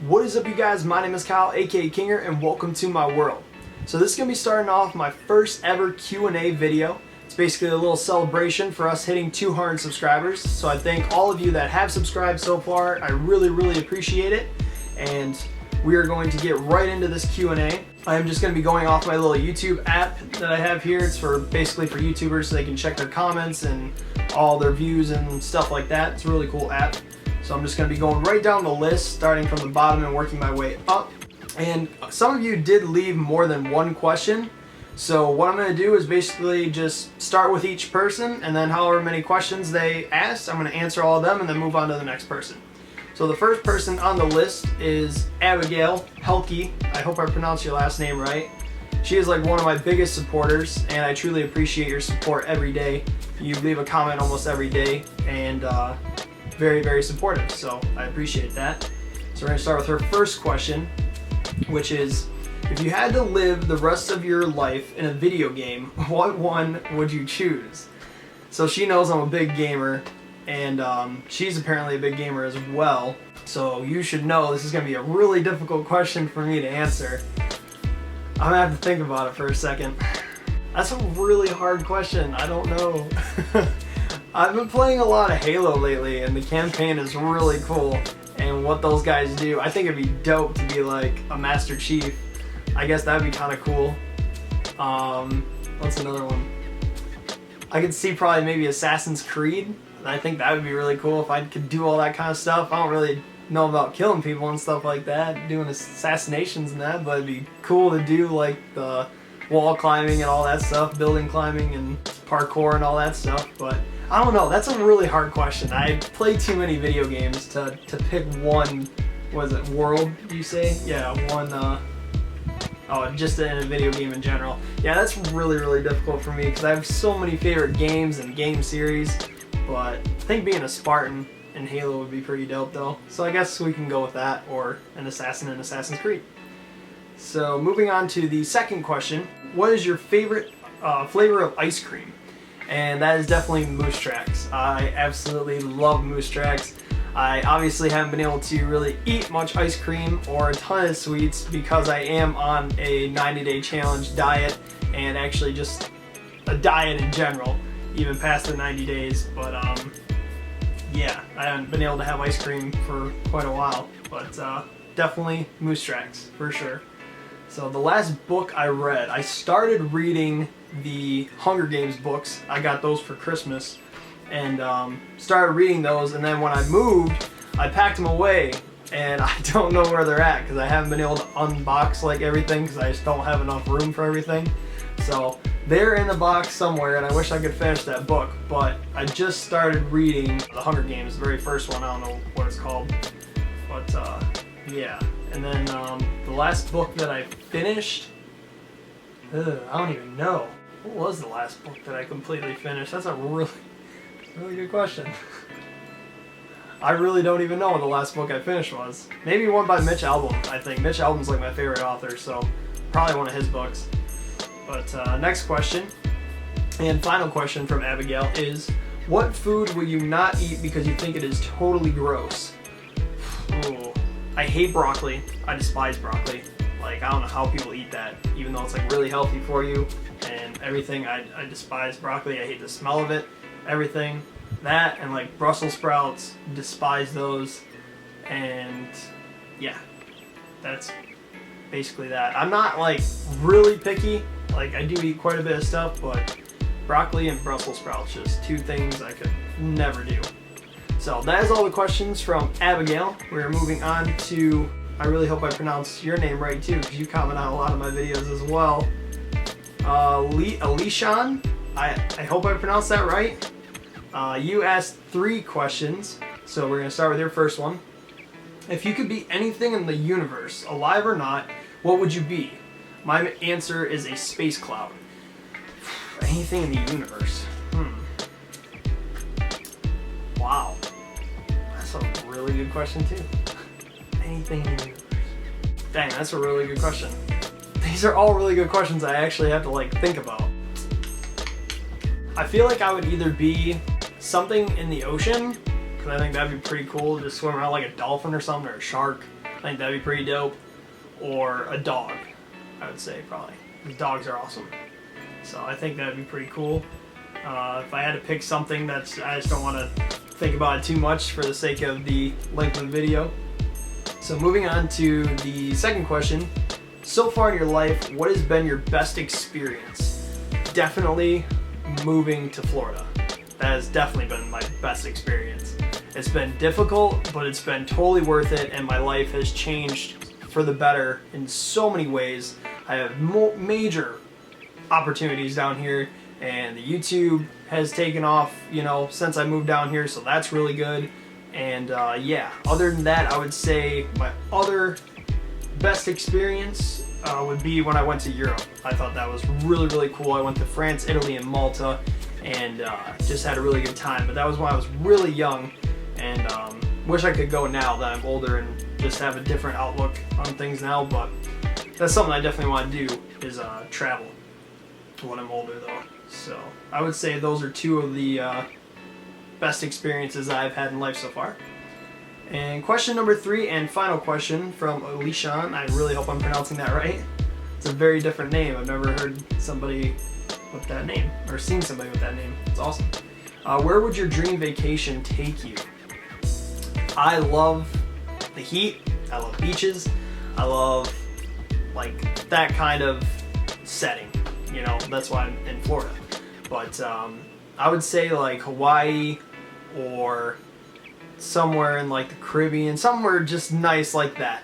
What is up, you guys? My name is Kyle, aka Kinger, and welcome to my world. So this is going to be starting off my first ever Q&A video. It's basically a little celebration for us hitting 200 subscribers. So I thank all of you that have subscribed so far. I really appreciate it. And we are going to get right into this Q&A. I am just going to be going off my little YouTube app that I have here. It's basically for YouTubers so they can check their comments and all their views and stuff like that. It's a really cool app. So I'm just going to be going right down the list, starting from the bottom and working my way up. And some of you did leave more than one question. So what I'm going to do is basically just start with each person, and then however many questions they asked, I'm going to answer all of them and then move on to the next person. So the first person on the list is Abigail Helke. I hope I pronounced your last name right. She is like one of my biggest supporters, and I truly appreciate your support every day. You leave a comment almost every day, and very supportive, so I appreciate that. So we're going to start with her first question, which is, if you had to live the rest of your life in a video game, what one would you choose? So she knows I'm a big gamer, and she's apparently a big gamer as well, so you should know this is going to be a really difficult question for me to answer. I'm going to have to think about it for a second. That's a really hard question. I don't know. I've been playing a lot of Halo lately, and the campaign is really cool, and what those guys do, I think it'd be dope to be like a Master Chief. I guess that'd be kind of cool. What's another one? I could see probably maybe Assassin's Creed. I think that would be really cool if I could do all that kind of stuff. I don't really know about killing people and stuff like that, doing assassinations and that, but it'd be cool to do like the wall climbing and all that stuff, building climbing and parkour and all that stuff. But I don't know, that's a really hard question. I play too many video games to pick one. Was it world, you say? Yeah, one, just in a video game in general. Yeah, that's really difficult for me because I have so many favorite games and game series, but I think being a Spartan in Halo would be pretty dope though. So I guess we can go with that, or an assassin in Assassin's Creed. So moving on to the second question, what is your favorite flavor of ice cream? And that is definitely Moose Tracks. I absolutely love Moose Tracks. I obviously haven't been able to really eat much ice cream or a ton of sweets because I am on a 90-day challenge diet, and actually just a diet in general, even past the 90 days. But yeah, I haven't been able to have ice cream for quite a while, but definitely Moose Tracks for sure. So the last book I read, I started reading the Hunger Games books. I got those for Christmas, and started reading those, and then when I moved, I packed them away, and I don't know where they're at because I haven't been able to unbox like everything because I just don't have enough room for everything. So they're in the box somewhere, and I wish I could finish that book, but I just started reading the Hunger Games, the very first one. I don't know what it's called, but yeah. And then the last book that I finished, I don't even know. What was the last book that I completely finished? That's a really good question. I really don't even know what the last book I finished was. Maybe one by Mitch Albom, I think. Mitch Albom's like my favorite author, so probably one of his books. But next question, and final question from Abigail is, what food will you not eat because you think it is totally gross? Ooh, I hate broccoli. I despise broccoli. Like, I don't know how people eat that, even though it's like really healthy for you and everything. I despise broccoli. I hate the smell of it. Everything. That and like Brussels sprouts, despise those. And yeah, that's basically that. I'm not like really picky. Like, I do eat quite a bit of stuff, but broccoli and Brussels sprouts, just two things I could never do. So that is all the questions from Abigail. We're moving on to, I really hope I pronounced your name right too, because you comment on a lot of my videos as well. Alishan, I hope I pronounced that right. You asked 3 questions, so we're going to start with your first one. If you could be anything in the universe, alive or not, what would you be? My answer is a space cloud. Anything in the universe. Wow. That's a really good question too. Anything in the universe. Dang, that's a really good question. These are all really good questions I actually have to like think about. I feel like I would either be something in the ocean, because I think that'd be pretty cool to just swim around like a dolphin or something, or a shark. I think that'd be pretty dope. Or a dog, I would say probably. The dogs are awesome. So I think that'd be pretty cool. If I had to pick something I just don't want to think about it too much for the sake of the length of the video. So moving on to the second question. So far in your life, what has been your best experience? Definitely moving to Florida. That has definitely been my best experience. It's been difficult, but it's been totally worth it, and my life has changed for the better in so many ways. I have major opportunities down here, and the YouTube has taken off, you know, since I moved down here, so that's really good. And yeah, other than that, I would say my other best experience would be when I went to Europe. I thought that was really, really cool. I went to France, Italy, and Malta, and just had a really good time. But that was when I was really young, and wish I could go now that I'm older and just have a different outlook on things now. But that's something I definitely want to do, is travel when I'm older though. So I would say those are two of the best experiences I've had in life so far. And question number 3 and final question from Alishan. I really hope I'm pronouncing that right. It's a very different name. I've never heard somebody with that name, or seen somebody with that name. It's awesome. Where would your dream vacation take you? I love the heat. I love beaches. I love like that kind of setting. You know, that's why I'm in Florida. But I would say like Hawaii, or somewhere in like the Caribbean, somewhere just nice like that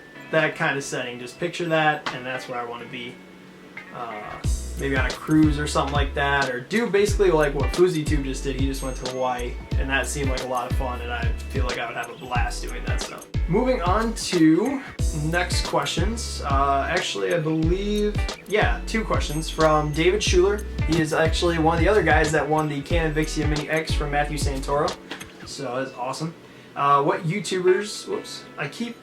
kind of setting. Just picture that, and that's where I want to be. Maybe on a cruise or something like that, or do basically like what FuzzyTube just did. He just went to Hawaii, and that seemed like a lot of fun, and I feel like I would have a blast doing that stuff. Moving on to next questions. Actually, I believe, yeah, 2 questions from David Schuler. He is actually one of the other guys that won the Canon Vixia Mini X from Matthew Santoro. So that's awesome. What YouTubers, whoops, I keep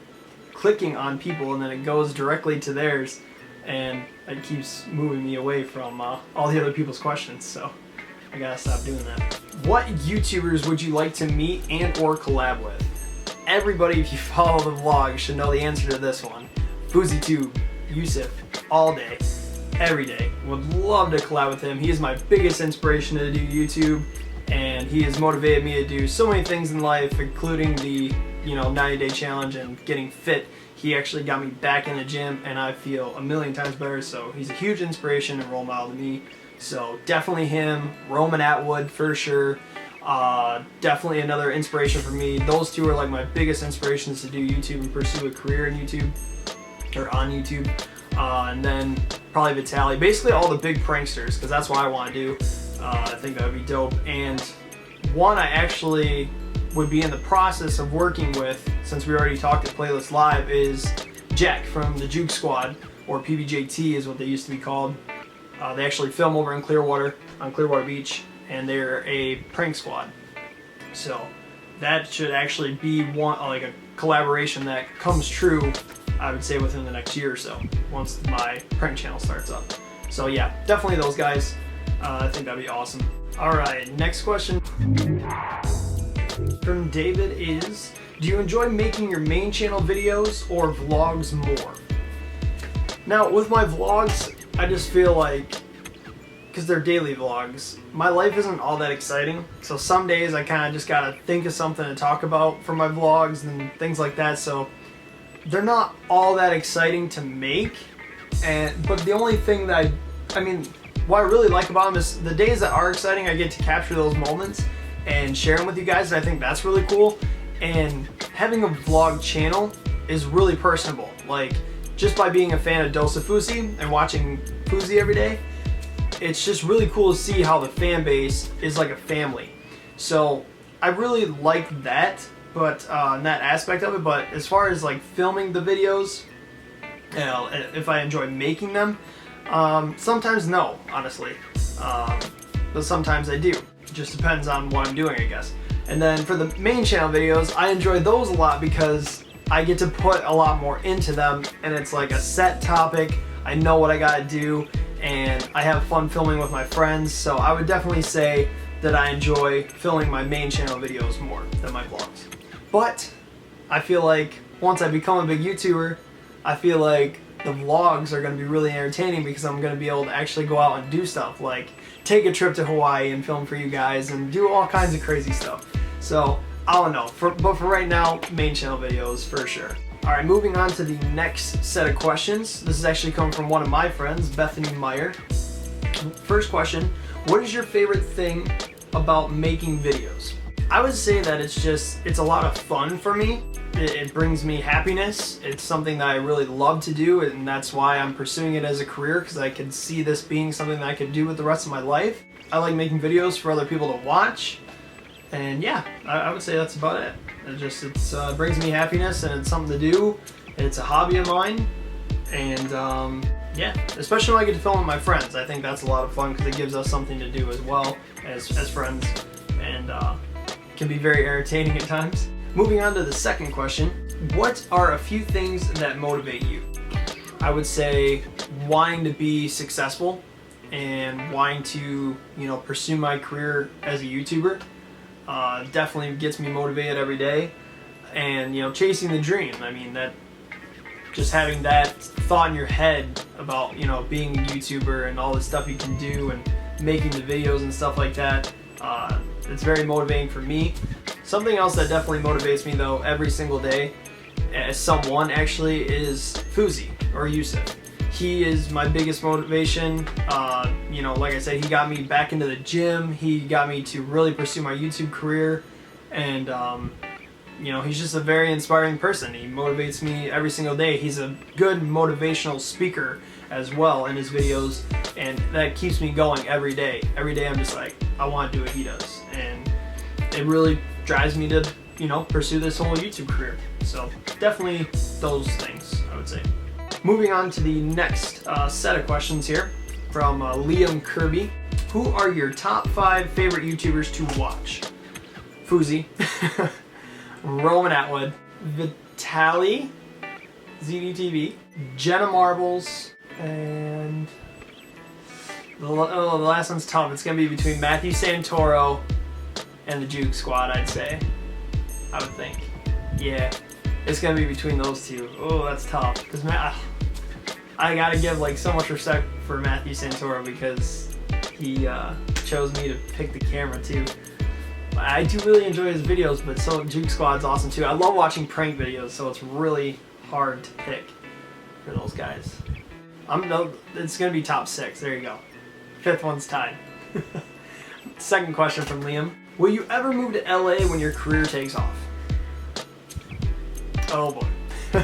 clicking on people and then it goes directly to theirs, and it keeps moving me away from all the other people's questions, so I gotta stop doing that. What YouTubers would you like to meet and or collab with? Everybody, if you follow the vlog, should know the answer to this one. FuzzyTube, Yusuf, all day, every day. Would love to collab with him. He is my biggest inspiration to do YouTube, and he has motivated me to do so many things in life, including the 90-day challenge and getting fit. He actually got me back in the gym, and I feel a million times better. So he's a huge inspiration and role model to me. So definitely him. Roman Atwood for sure. Definitely another inspiration for me. Those 2 are like my biggest inspirations to do YouTube and pursue a career in YouTube, or on YouTube. And then probably Vitaly. Basically all the big pranksters, because that's what I want to do. I think that would be dope. And one I actually would be in the process of working with, since we already talked at Playlist Live, is Jack from the Juke Squad, or PBJT is what they used to be called. They actually film over in Clearwater, on Clearwater Beach, and they're a prank squad. So that should actually be like a collaboration that comes true, I would say, within the next year or so, once my prank channel starts up. So yeah, definitely those guys. I think that'd be awesome. Alright, next question from David is, do you enjoy making your main channel videos or vlogs more? Now, with my vlogs, I just feel like, because they're daily vlogs, my life isn't all that exciting. So some days I kind of just gotta think of something to talk about for my vlogs and things like that. So they're not all that exciting to make. But the only thing that what I really like about them is the days that are exciting, I get to capture those moments and share them with you guys, and I think that's really cool. And having a vlog channel is really personable. Like, just by being a fan of Dose of Fuzzy and watching Fuzzy every day, it's just really cool to see how the fan base is like a family. So I really like that, but in that aspect of it. But as far as like filming the videos, if I enjoy making them, sometimes no, honestly, but sometimes I do. It just depends on what I'm doing, I guess. And then for the main channel videos, I enjoy those a lot because I get to put a lot more into them, and it's like a set topic. I know what I gotta do, and I have fun filming with my friends. So I would definitely say that I enjoy filming my main channel videos more than my vlogs. But I feel like once I become a big YouTuber, I feel like the vlogs are going to be really entertaining because I'm going to be able to actually go out and do stuff like take a trip to Hawaii and film for you guys and do all kinds of crazy stuff. So I don't know, but for right now, main channel videos for sure. Alright, moving on to the next set of questions. This is actually coming from one of my friends, Bethany Meyer. First question, what is your favorite thing about making videos? I would say that it's a lot of fun for me. It brings me happiness. It's something that I really love to do, and that's why I'm pursuing it as a career, because I can see this being something that I could do with the rest of my life. I like making videos for other people to watch, and yeah, I would say that's about it. It brings me happiness, and it's something to do. It's a hobby of mine, and yeah, especially when I get to film with my friends. I think that's a lot of fun because it gives us something to do as well as friends, and can be very entertaining at times. Moving on to the second question, what are a few things that motivate you? I would say wanting to be successful and wanting to, pursue my career as a YouTuber. Definitely gets me motivated every day, and chasing the dream. I mean, that just having that thought in your head about being a YouTuber and all the stuff you can do and making the videos and stuff like that, it's very motivating for me. Something else that definitely motivates me though every single day, as someone actually, is Fuzi or Yusuf. He is my biggest motivation. Like I said, he got me back into the gym. He got me to really pursue my YouTube career, and he's just a very inspiring person. He motivates me every single day. He's a good motivational speaker as well in his videos, and that keeps me going every day. Every day I'm just like, I want to do what he does, and it really drives me to pursue this whole YouTube career. So definitely those things, I would say. Moving on to the next set of questions here from Liam Kirby. Who are your top 5 favorite YouTubers to watch? Fuzi, Roman Atwood, Vitaly, ZDTV, Jenna Marbles, and the last one's tough. It's going to be between Matthew Santoro and the Juke Squad, I'd say. I would think. Yeah, it's going to be between those two. Oh, that's tough. Because I got to give so much respect for Matthew Santoro because he chose me to pick the camera too. I do really enjoy his videos, but so Juke Squad's awesome too. I love watching prank videos, so it's really hard to pick for those guys. It's going to be top 6. There you go. 5th one's tied. Second question from Liam. Will you ever move to LA when your career takes off? Oh boy.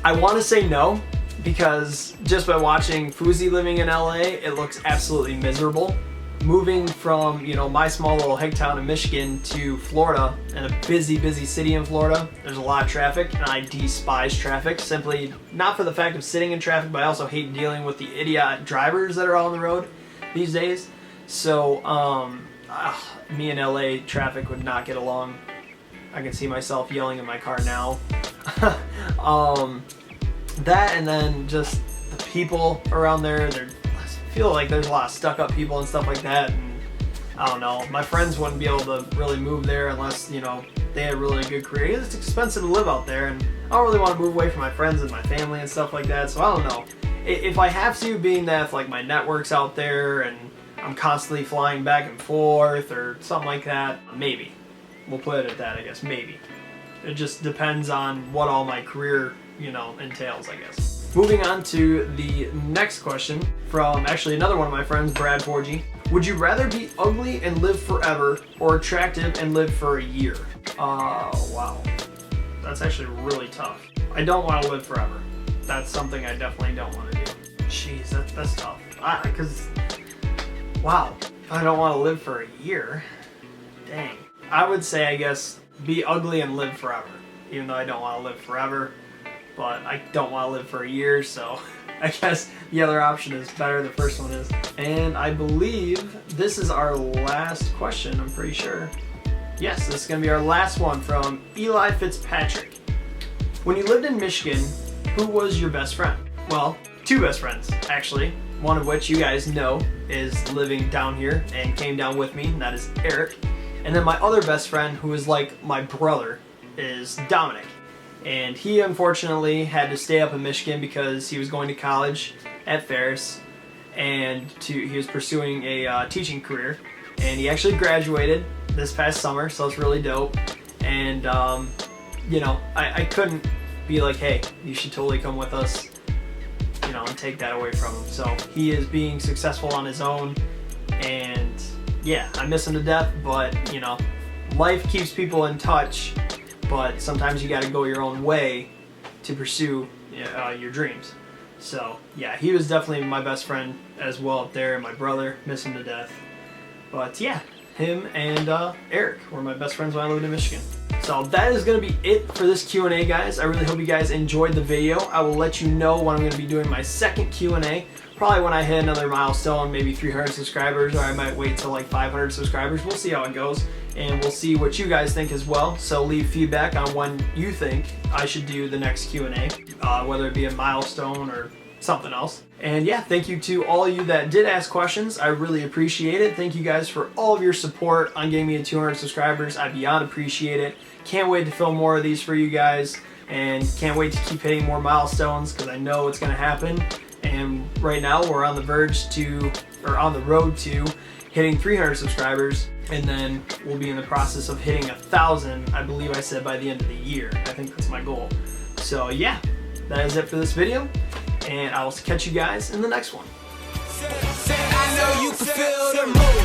I want to say no, because just by watching Fuzi living in LA, it looks absolutely miserable. Moving from, my small little hick town in Michigan to Florida, and a busy city in Florida, there's a lot of traffic, and I despise traffic, simply not for the fact of sitting in traffic, but I also hate dealing with the idiot drivers that are on the road these days. So, me and LA traffic would not get along. I can see myself yelling in my car now. That, and then just the people around there, I feel like there's a lot of stuck-up people and stuff like that, and I don't know, my friends wouldn't be able to really move there unless, they had a really good career. It's expensive to live out there, and I don't really want to move away from my friends and my family and stuff like that, so I don't know. If I have to, being that if, my network's out there and I'm constantly flying back and forth or something like that, maybe. We'll put it at that, I guess, maybe. It just depends on what all my career, entails, I guess. Moving on to the next question from actually another one of my friends, Brad Forgy. Would you rather be ugly and live forever or attractive and live for a year? Wow. That's actually really tough. I don't want to live forever. That's something I definitely don't want to do. Jeez, that's tough. Wow, I don't want to live for a year. Dang. I would say, I guess, be ugly and live forever. Even though I don't want to live forever, but I don't want to live for a year, so I guess the other option is better, the first one is. And I believe this is our last question, I'm pretty sure. Yes, this is going to be our last one from Eli Fitzpatrick. When you lived in Michigan, who was your best friend? Well, 2 best friends, actually. One of which you guys know is living down here and came down with me, and that is Eric. And then my other best friend, who is like my brother, is Dominic. And he unfortunately had to stay up in Michigan because he was going to college at Ferris, and he was pursuing a teaching career. And he actually graduated this past summer, so it's really dope. And you know, I couldn't be like, hey, you should totally come with us, you know, and take that away from him. So he is being successful on his own, and yeah, I miss him to death, but you know, life keeps people in touch, but sometimes you got to go your own way to pursue your dreams. So yeah, he was definitely my best friend as well up there, and my brother, miss him to death. But yeah, him and Eric were my best friends when I lived in Michigan. So that is going to be it for this Q&A, guys. I really hope you guys enjoyed the video. I will let you know when I'm going to be doing my second Q&A. Probably when I hit another milestone, maybe 300 subscribers, or I might wait till like 500 subscribers. We'll see how it goes, and we'll see what you guys think as well. So leave feedback on when you think I should do the next Q&A, whether it be a milestone or something else. And yeah, thank you to all of you that did ask questions. I really appreciate it. Thank you guys for all of your support on getting me to 200 subscribers. I beyond appreciate it. Can't wait to film more of these for you guys, and can't wait to keep hitting more milestones because I know it's going to happen. And right now we're on the road to hitting 300 subscribers, and then we'll be in the process of hitting 1,000, I believe I said, by the end of the year. I think that's my goal. So yeah, that is it for this video, and I will catch you guys in the next one. I know you can feel the mood.